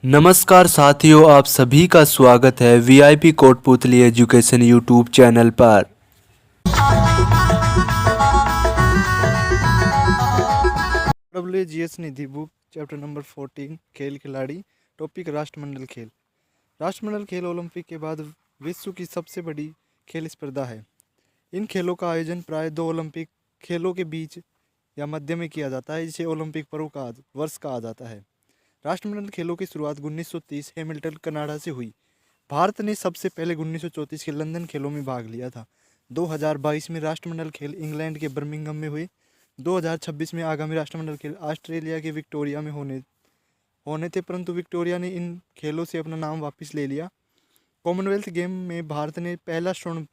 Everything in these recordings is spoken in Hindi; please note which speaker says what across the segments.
Speaker 1: नमस्कार साथियों, आप सभी का स्वागत है VIP Kotputli education YouTube channel पर।
Speaker 2: WGS निधि बुक चैप्टर नंबर 14 खेल खिलाड़ी। टॉपिक राष्ट्रमंडल खेल। राष्ट्रमंडल खेल ओलंपिक के बाद विश्व की सबसे बड़ी खेल स्पर्धा है। इन खेलों का आयोजन प्राय दो ओलंपिक खेलों के बीच या मध्य में किया जाता है, जिसे ओलंपिक पर्व का वर्ष कहा जाता है। राष्ट्रमंडल खेलों की शुरुआत 1930 हैमिल्टन कनाडा से हुई। भारत ने सबसे पहले 1934 के लंदन खेलों में भाग लिया था। 2022 में राष्ट्रमंडल खेल इंग्लैंड के बर्मिंघम में हुए। 2026 में आगामी राष्ट्रमंडल खेल ऑस्ट्रेलिया के विक्टोरिया में होने थे, परंतु विक्टोरिया ने इन खेलों से अपना नाम वापस ले लिया। कॉमनवेल्थ गेम में भारत ने पहला स्वर्ण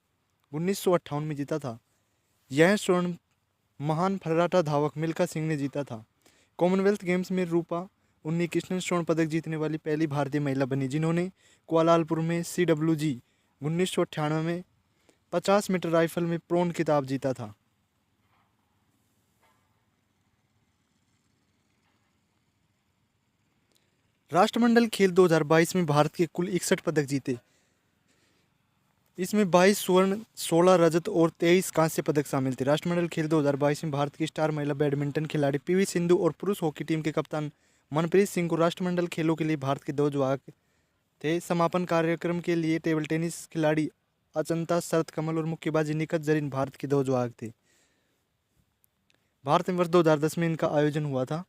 Speaker 2: 1958 में जीता था। यह स्वर्ण महान फर्राटा धावक मिल्खा सिंह ने जीता था। कॉमनवेल्थ गेम्स में रूपा उन्नीकृष्णन स्वर्ण पदक जीतने वाली पहली भारतीय महिला बनी, जिन्होंने कुआलालंपुर में CWG 1998 में 50 मीटर राइफल में ब्रोंज खिताब जीता था। राष्ट्रमंडल खेल 2022 में भारत के कुल 61 पदक जीते। इसमें 22 स्वर्ण, 16 रजत और 23 कांस्य पदक शामिल थे। राष्ट्रमंडल खेल 2022 में भारत की स्टार महिला बैडमिंटन खिलाड़ी PV सिंधु और पुरुष हॉकी टीम के कप्तान मनप्रीत सिंह को राष्ट्रमंडल खेलों के लिए भारत के ध्वजवाहक थे। समापन कार्यक्रम के लिए टेबल टेनिस खिलाड़ी अचंता शरत कमल और मुक्केबाजी निखत जरीन भारत के ध्वजवाहक थे। भारत में वर्ष 2010 में इनका आयोजन हुआ था।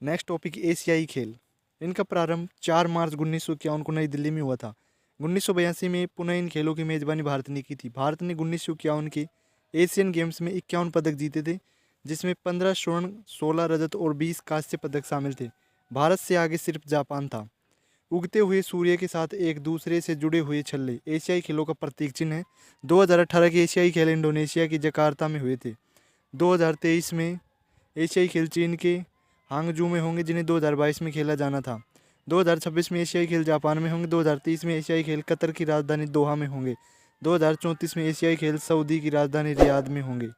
Speaker 2: नेक्स्ट टॉपिक एशियाई खेल। इनका प्रारंभ 4 मार्च 1951 को नई दिल्ली में हुआ था। 1982 में पुनः इन खेलों की मेजबानी भारत ने की थी। भारत ने 1951 के एशियन गेम्स में 51 पदक जीते थे, जिसमें 15 स्वर्ण, 16 रजत और 20 कांस्य पदक शामिल थे। भारत से आगे सिर्फ जापान था। उगते हुए सूर्य के साथ एक दूसरे से जुड़े हुए छल्ले एशियाई खेलों का प्रतीक चिन्ह है। 2018 के एशियाई खेल इंडोनेशिया की जकार्ता में हुए थे। 2023 में एशियाई खेल चीन के हांगजू में होंगे, जिन्हें 2022 में खेला जाना था। 2026 में एशियाई खेल जापान में होंगे। 2030 में एशियाई खेल कतर की राजधानी दोहा में होंगे। 2034 में एशियाई खेल सऊदी की राजधानी रियाद में होंगे।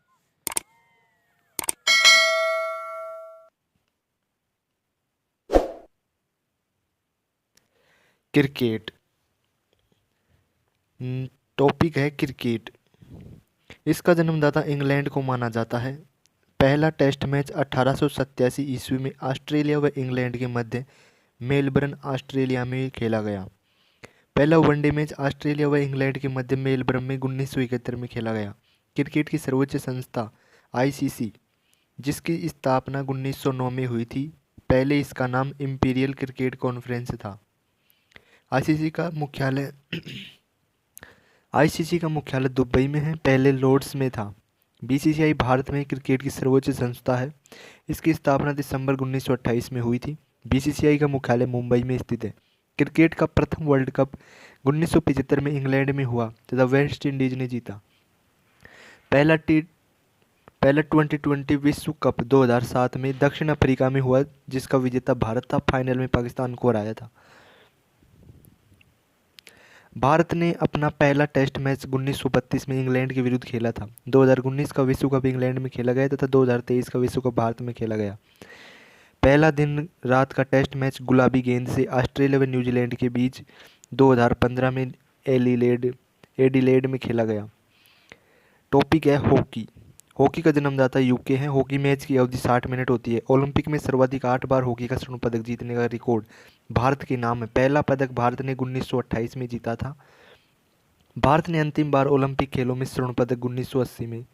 Speaker 1: क्रिकेट। टॉपिक है क्रिकेट। इसका जन्मदाता इंग्लैंड को माना जाता है। पहला टेस्ट मैच 1887 ईस्वी में ऑस्ट्रेलिया व इंग्लैंड के मध्य मेलबर्न, ऑस्ट्रेलिया में खेला गया। पहला वनडे मैच ऑस्ट्रेलिया व इंग्लैंड के मध्य मेलबर्न में 1971 में खेला गया। क्रिकेट की सर्वोच्च संस्था ICC, जिसकी स्थापना 1909 में हुई थी। पहले इसका नाम इंपीरियल क्रिकेट कॉन्फ्रेंस था। ICC का मुख्यालय दुबई में है, पहले लॉर्ड्स में था। BCCI भारत में क्रिकेट की सर्वोच्च संस्था है। इसकी स्थापना दिसंबर 1928 में हुई थी। BCCI का मुख्यालय मुंबई में स्थित है। क्रिकेट का प्रथम वर्ल्ड कप 1975 में इंग्लैंड में हुआ तथा वेस्ट इंडीज ने जीता। पहला 2020 विश्व कप 2007 में दक्षिण अफ्रीका में हुआ, जिसका विजेता भारत था। फाइनल में पाकिस्तान को हराया था। भारत ने अपना पहला टेस्ट मैच 1932 में इंग्लैंड के विरुद्ध खेला था। 2019 का विश्व कप इंग्लैंड में खेला गया तथा 2023 का विश्व कप भारत में खेला गया। पहला दिन रात का टेस्ट मैच गुलाबी गेंद से ऑस्ट्रेलिया व न्यूजीलैंड के बीच 2015 में एडिलेड में खेला गया। टॉपिक है हॉकी। हॉकी का जन्मदाता UK है। हॉकी मैच की अवधि 60 मिनट होती है। ओलंपिक में सर्वाधिक 8 बार हॉकी का स्वर्ण पदक जीतने का रिकॉर्ड भारत के नाम है। पहला पदक भारत ने 1928 में जीता था। भारत ने अंतिम बार ओलंपिक खेलों में स्वर्ण पदक 1980 में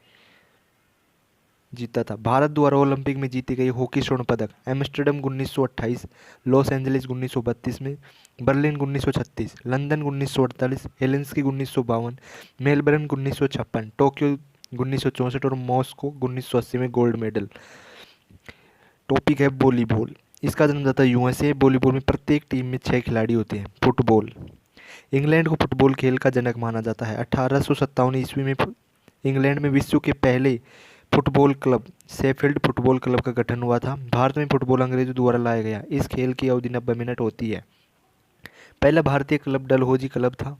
Speaker 1: जीता था। भारत द्वारा ओलंपिक में जीती गई हॉकी स्वर्ण पदक एम्स्टर्डम 1928, लॉस एंजलिस 1932 में, बर्लिन 1936, लंदन 1948, हेलेंसिकी 1952, मेलबर्न 1956, टोक्यो 1964 और मॉस्को 1980 में गोल्ड मेडल। टॉपिक है वॉलीबॉल। इसका जन्मदाता USA। वॉलीबॉल में प्रत्येक टीम में 6 खिलाड़ी होते हैं। फुटबॉल। इंग्लैंड को फुटबॉल खेल का जनक माना जाता है। 1857 ईस्वी में इंग्लैंड में विश्व के पहले football club Sheffield football club का गठन हुआ था। भारत में फुटबॉल अंग्रेजों द्वारा लाया गया। इस खेल की अवधि 90 मिनट होती है। पहला भारतीय क्लब डलहौजी क्लब था।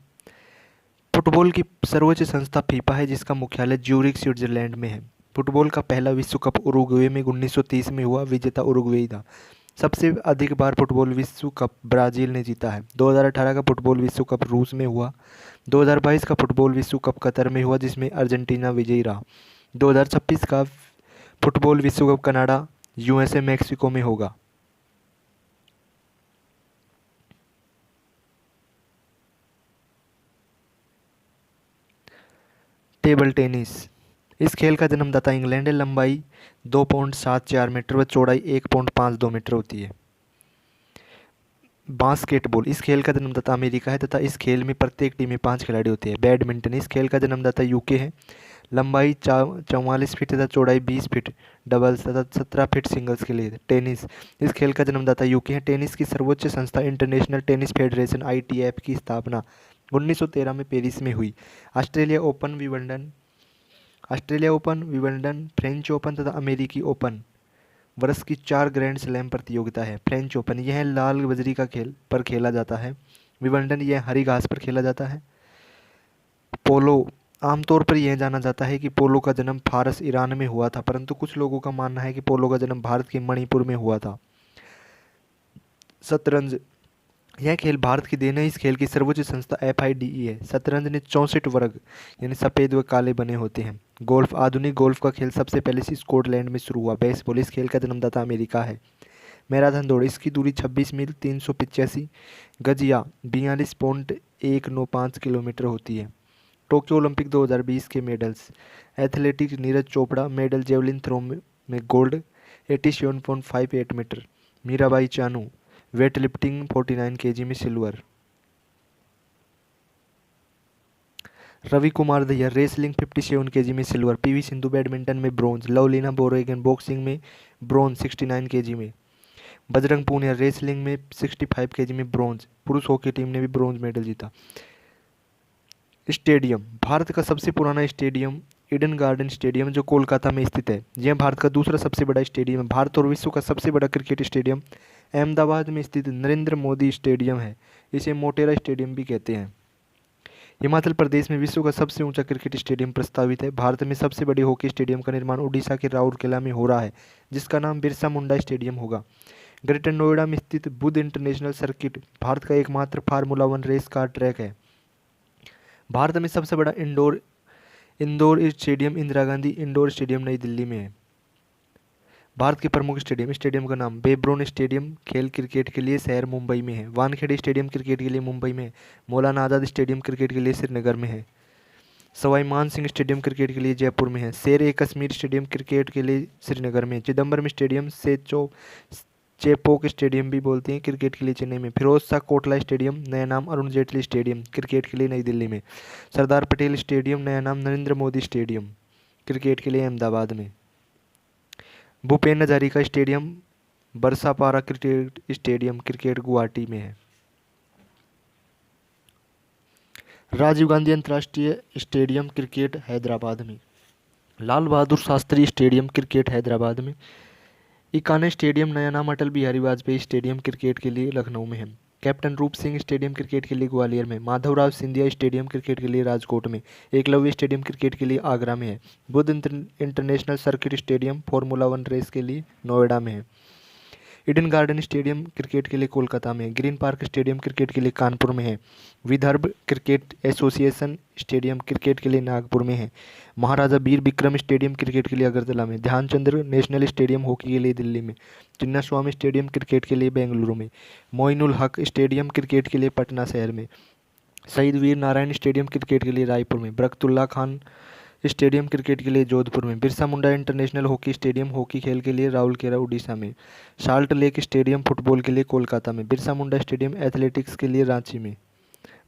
Speaker 1: फुटबॉल की सर्वोच्च संस्था फीफा है, जिसका मुख्यालय ज्यूरिख, स्विट्जरलैंड में है। फुटबॉल का पहला विश्व कप उरुग्वे में 1930 में हुआ। विजेता उरुग्वे था। सबसे अधिक बार फुटबॉल विश्व कप ब्राज़ील ने जीता है। 2018 का फुटबॉल विश्व कप रूस में हुआ। 2022 का फुटबॉल विश्व कप कतर में हुआ जिसमें अर्जेंटीना विजयी रहा। 2026 का फुटबॉल विश्व कप कनाडा, यूएसए, मैक्सिको में होगा। Table tennis. इस खेल का जन्मदाता इंग्लैंड है। लंबाई 2.74 मीटर व चौड़ाई 1.52 मीटर होती है। बास्केटबॉल। इस खेल का जन्मदाता अमेरिका है तथा इस खेल में प्रत्येक टीम में 5 खिलाड़ी होते हैं। बैडमिंटन। इस खेल का जन्मदाता यूके है। लंबाई 44 फीट तथा चौड़ाई 20 फीट डबल्स तथा 17 फीट सिंगल्स के लिए। टेनिस। इस खेल का जन्मदाता यूके है। टेनिस की सर्वोच्च संस्था इंटरनेशनल टेनिस फेडरेशन ITF की स्थापना 1913 में पेरिस में हुई। Australia open, Wimbledon, French open तथा अमेरिकी ओपन वर्ष की 4 ग्रैंड स्लैम प्रतियोगिता है। फ्रेंच ओपन यह लाल बजरी का खेल पर खेला जाता है। विंबलडन यह हरी घास पर खेला जाता है। पोलो। आमतौर पर यह जाना जाता है कि पोलो का जन्म फारस ईरान में हुआ था, परंतु कुछ लोगों का मानना है कि पोलो का जन्म भारत के मणिपुर में हुआ था। शतरंज। यह खेल भारत की देन है। इस खेल की सर्वोच्च संस्था FIDE है। शतरंज में 64 वर्ग यानी सफ़ेद व काले बने होते हैं। गोल्फ। आधुनिक गोल्फ का खेल सबसे पहले स्कॉटलैंड में शुरू हुआ। बेसबॉल। इस खेल का जन्मदाता अमेरिका है। मैराथन दौड़। इसकी दूरी 26 मील 385 गज या 42.195 किलोमीटर होती है। टोक्यो ओलंपिक 2020 के medals. Athletics Neeraj Chopra medal javelin throw में gold 87.58 metre. Mirabai Chanu weightlifting 49 kg में silver. Ravi Kumar Dahiya wrestling 57 kg में सिल्वर। PV सिंधु बैडमिंटन में ब्रॉन्ज। लवलीना बोरगोहेन बॉक्सिंग में ब्रॉन्ज 69 kg में। बजरंग पूनिया रेसलिंग में 65 kg में ब्रॉन्ज। पुरुष हॉकी टीम ने भी ब्रॉन्ज मेडल जीता। स्टेडियम। भारत का सबसे पुराना स्टेडियम ईडन गार्डन स्टेडियम जो कोलकाता में स्थित है। यह भारत का दूसरा सबसे बड़ा स्टेडियम है। भारत और विश्व का सबसे बड़ा क्रिकेट स्टेडियम अहमदाबाद में स्थित नरेंद्र मोदी स्टेडियम है। इसे मोटेरा स्टेडियम भी कहते हैं। हिमाचल प्रदेश में विश्व का सबसे ऊंचा क्रिकेट स्टेडियम प्रस्तावित है। भारत में सबसे बड़े हॉकी स्टेडियम का निर्माण उड़ीसा के राउरकेला में हो रहा है जिसका नाम बिरसा मुंडा स्टेडियम होगा। ग्रेटर नोएडा में स्थित बुद्ध इंटरनेशनल सर्किट भारत का एकमात्र फार्मूला 1 रेस कार ट्रैक है। भारत में सबसे बड़ा indoor stadium Indira Gandhi indoor stadium नई दिल्ली में है। भारत के प्रमुख स्टेडियम का नाम बेब्रोन स्टेडियम खेल क्रिकेट के लिए शहर मुंबई में है। वानखेड़े स्टेडियम क्रिकेट के लिए मुंबई में है। मौलाना आज़ाद स्टेडियम क्रिकेट के लिए श्रीनगर में है। सवाई मान सिंह स्टेडियम क्रिकेट के लिए जयपुर में है। शेर ए कश्मीर स्टेडियम क्रिकेट के लिए श्रीनगर में है। चिदम्बरम स्टेडियम से चेपोक स्टेडियम भी बोलते हैं क्रिकेट के लिए चेन्नई में। फिरोज शाह कोटला स्टेडियम नया नाम अरुण जेटली स्टेडियम क्रिकेट के लिए नई दिल्ली में। सरदार पटेल स्टेडियम नया नाम नरेंद्र मोदी स्टेडियम क्रिकेट के लिए अहमदाबाद में। Bhupen Hazarika stadium Barsapara cricket stadium cricket Guwahati में है। राजीव गांधी अंतर्राष्ट्रीय स्टेडियम क्रिकेट हैदराबाद में। लाल बहादुर शास्त्री स्टेडियम क्रिकेट हैदराबाद में। इकाना स्टेडियम नया नाम अटल बिहारी वाजपेयी स्टेडियम क्रिकेट के लिए लखनऊ में है। कैप्टन रूप सिंह स्टेडियम क्रिकेट के लिए ग्वालियर में। माधवराव सिंधिया स्टेडियम क्रिकेट के लिए राजकोट में। एकलव्य स्टेडियम क्रिकेट के लिए आगरा में है। Buddh international circuit stadium formula 1 race के लिए नोएडा में है। ईडन गार्डन स्टेडियम क्रिकेट के लिए कोलकाता में है। ग्रीन पार्क स्टेडियम क्रिकेट के लिए कानपुर में है। Vidarbha cricket association stadium cricket के लिए नागपुर में है। महाराजा वीर विक्रम स्टेडियम क्रिकेट के लिए अगरतला में। ध्यानचंद्र नेशनल स्टेडियम हॉकी के लिए दिल्ली में। चिन्नास्वामी स्टेडियम क्रिकेट के लिए बेंगलुरु में। मोइनुल हक स्टेडियम क्रिकेट के लिए पटना शहर में। शहीद वीर नारायण स्टेडियम क्रिकेट के लिए रायपुर में। बरकतुल्ला खान स्टेडियम क्रिकेट के लिए जोधपुर में। Birsa Munda international hockey stadium hockey खेल के लिए राउरकेला उड़ीसा में। साल्ट लेक स्टेडियम फुटबॉल के लिए कोलकाता में। बिरसा मुंडा स्टेडियम एथलेटिक्स के लिए रांची में।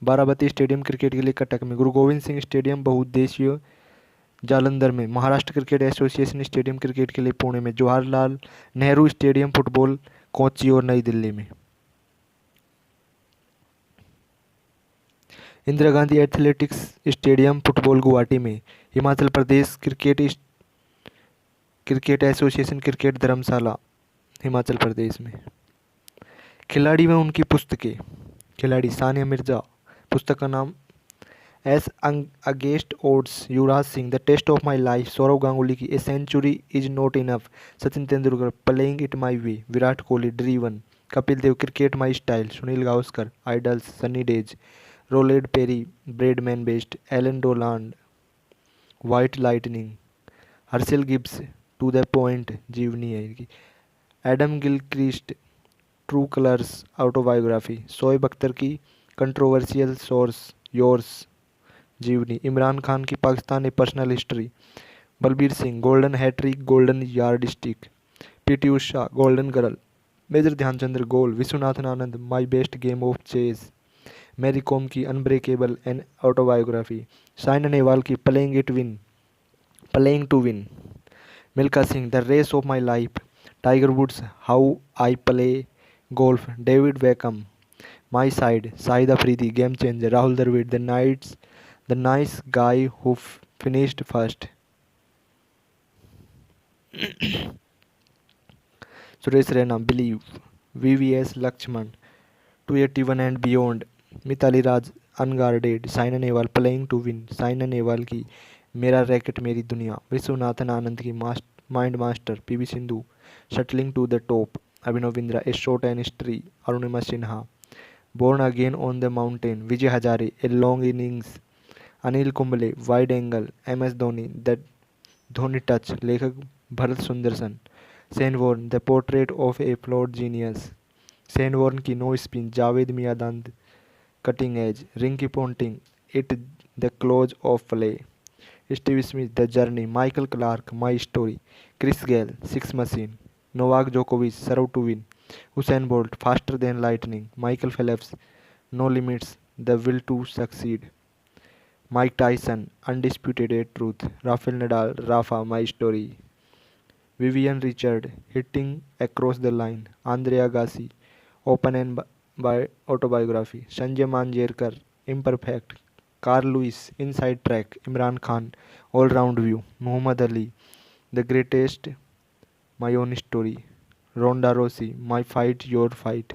Speaker 1: बाराबती स्टेडियम क्रिकेट के लिए कटक में। गुरु गोविंद सिंह स्टेडियम बहुउद्देशीय जालंधर में। Maharashtra cricket association stadium cricket के लिए पुणे में। जवाहरलाल नेहरू स्टेडियम फुटबॉल कोच्चि और नई दिल्ली में। Indira Gandhi athletics stadium football Guwahati में। Himachal Pradesh cricket association cricket धर्मशाला हिमाचल प्रदेश में। खिलाड़ी व उनकी पुस्तकें। खिलाड़ी सानिया मिर्जा पुस्तक का नाम As against odds, Yuvraj Singh, the test of my life. Saurav Ganguly की a century is not enough. Sachin Tendulkar, playing it my way. Virat Kohli, driven. Kapil Dev, cricket my style. Sunil Gavaskar, idols, sunny days. Roled Perry, Braidman based. Alan Doland, white lightning. Herschelle Gibbs, to the point, जीवनी है इनकी. Adam Gilchrist, true colours, autobiography. Shoaib Akhtar की कंट्रोवर्शियल सोर्स, योर्स, जीवनी. इमरान खान की Pakistan a personal history. Balbir Singh, golden hat trick, golden yard stick. PT Usha, golden girl. Major Dhyanchand, goal. Viswanathan Anand, my best game of chess. Mary Kom की unbreakable an autobiography. Saina Nehwal की playing to win. Milkha Singh, the race of my life. Tiger Woods, how I play golf. David Beckham, my side. Shahid Afridi, game changer. Rahul Dravid, the nice guy who finished first. Suresh Raina, believe. VVS Laxman, 281 and beyond. Mithali Raj, unguarded. Saina Nehwal, playing to win. Saina Nehwal की मेरा रैकेट मेरी दुनिया. विश्वनाथन आनंद की mind master. PV Sindhu, shuttling to the top. Abhinav Bindra, a short and history. Arunima Sinha, born again on the mountain. Vijay Hazare, a long innings. Anil Kumble, wide angle. M S Dhoni, the Dhoni touch. लेखक Bharat Sundaresan. Shane Warne, the portrait of a flawed genius. Shane Warne की no spin. Javed Miandad, cutting edge. Ricky Ponting, at the close of play. Steve Smith, the journey. Michael Clarke, my story. Chris Gayle, six machine. Novak जोकोविच, serve to win. Usain Bolt, faster than lightning. Michael Phelps, no limits, the will to succeed. Mike Tyson, undisputed truth. Rafael Nadal, Rafa, my story. Vivian Richard, hitting across the line. Andre Agassi, open and by autobiography. Sanjay Manjrekar, imperfect. Carl Lewis, inside track. Imran Khan, all round view. Muhammad Ali, the greatest, my own story. Ronda Rousey, my fight your fight.